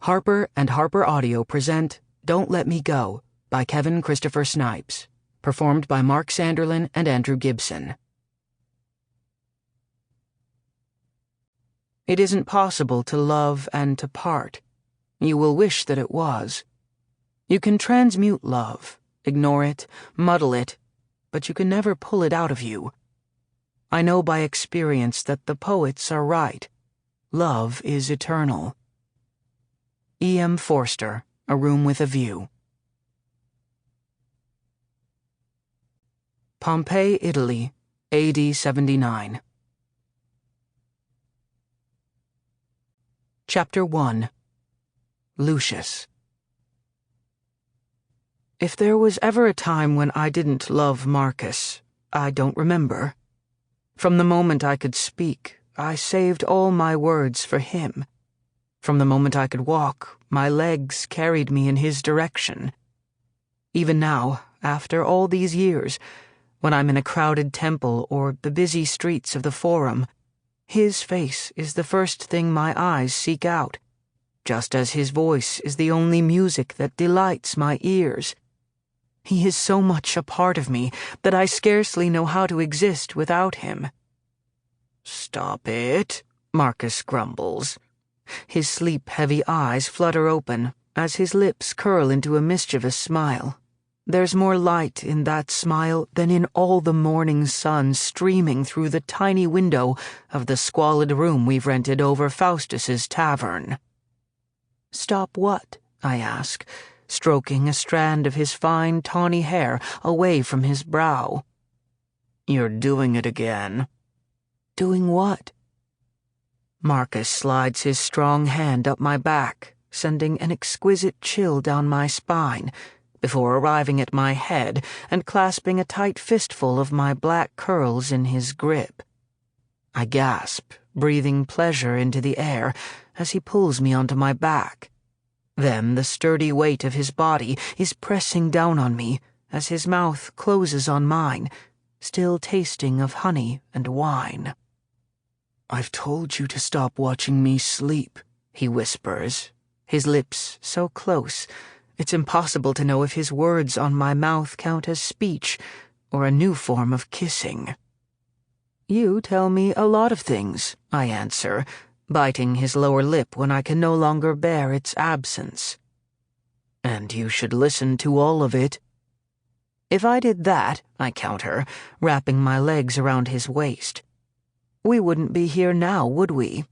Harper and Harper Audio present Don't Let Me Go by Kevin Christopher Snipes, performed by Mark Sanderlin and Andrew Gibson. It isn't possible to love and to part. You will wish that it was. You can transmute love, ignore it, muddle it, but you can never pull it out of you. I know by experience that the poets are right. Love is eternal. E.M. Forster, A Room with a View. Pompeii, Italy, A.D. 79. Chapter 1. Lucius. If there was ever a time when I didn't love Marcus, I don't remember. From the moment I could speak, I saved all my words for him. From the moment I could walk, my legs carried me in his direction. Even now, after all these years, when I'm in a crowded temple or the busy streets of the Forum, his face is the first thing my eyes seek out, just as his voice is the only music that delights my ears. He is so much a part of me that I scarcely know how to exist without him. "Stop it," Marcus grumbles. His sleep-heavy eyes flutter open as his lips curl into a mischievous smile. There's more light in that smile than in all the morning sun streaming through the tiny window of the squalid room we've rented over Faustus's tavern. "Stop what?" I ask, stroking a strand of his fine tawny hair away from his brow. "You're doing it again." "Doing what?" Marcus slides his strong hand up my back, sending an exquisite chill down my spine, before arriving at my head and clasping a tight fistful of my black curls in his grip. I gasp, breathing pleasure into the air as he pulls me onto my back. Then the sturdy weight of his body is pressing down on me as his mouth closes on mine, still tasting of honey and wine. "I've told you to stop watching me sleep," he whispers, his lips so close, it's impossible to know if his words on my mouth count as speech or a new form of kissing. "You tell me a lot of things," I answer, biting his lower lip when I can no longer bear its absence. "And you should listen to all of it." "If I did that," I counter, wrapping my legs around his waist, "we wouldn't be here now, would we?"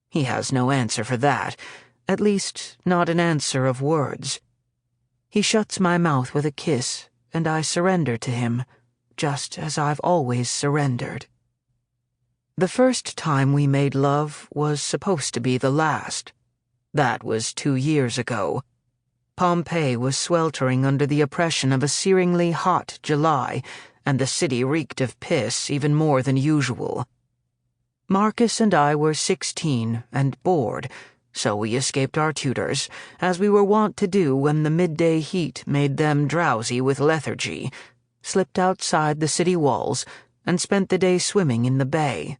He has no answer for that, at least not an answer of words. He shuts my mouth with a kiss, and I surrender to him, just as I've always surrendered. The first time we made love was supposed to be the last. That was 2 years ago. Pompeii was sweltering under the oppression of a searingly hot July, and the city reeked of piss even more than usual. Marcus and I were 16 and bored, so we escaped our tutors, as we were wont to do when the midday heat made them drowsy with lethargy, slipped outside the city walls, and spent the day swimming in the bay.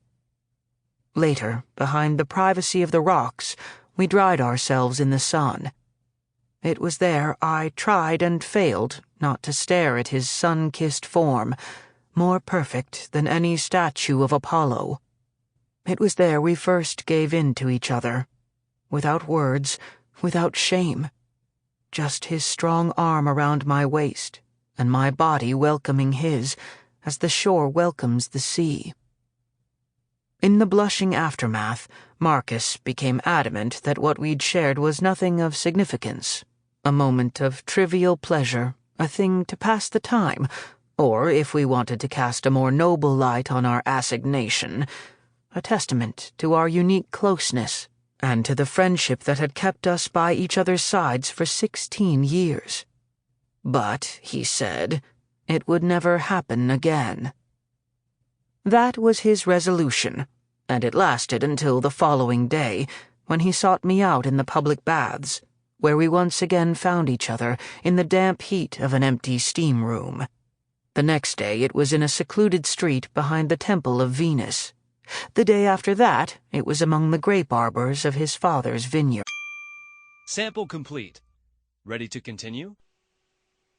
Later, behind the privacy of the rocks, we dried ourselves in the sun. It was there I tried and failed not to stare at his sun-kissed form, more perfect than any statue of Apollo. It was there we first gave in to each other, without words, without shame, just his strong arm around my waist, and my body welcoming his, as the shore welcomes the sea. In the blushing aftermath, Marcus became adamant that what we'd shared was nothing of significance, a moment of trivial pleasure, a thing to pass the time, or, if we wanted to cast a more noble light on our assignation, a testament to our unique closeness and to the friendship that had kept us by each other's sides for 16 years. But, he said, it would never happen again. That was his resolution, and it lasted until the following day, when he sought me out in the public baths, where we once again found each other in the damp heat of an empty steam room. The next day it was in a secluded street behind the Temple of Venus. The day after that, it was among the grape arbors of his father's vineyard. Sample complete. Ready to continue?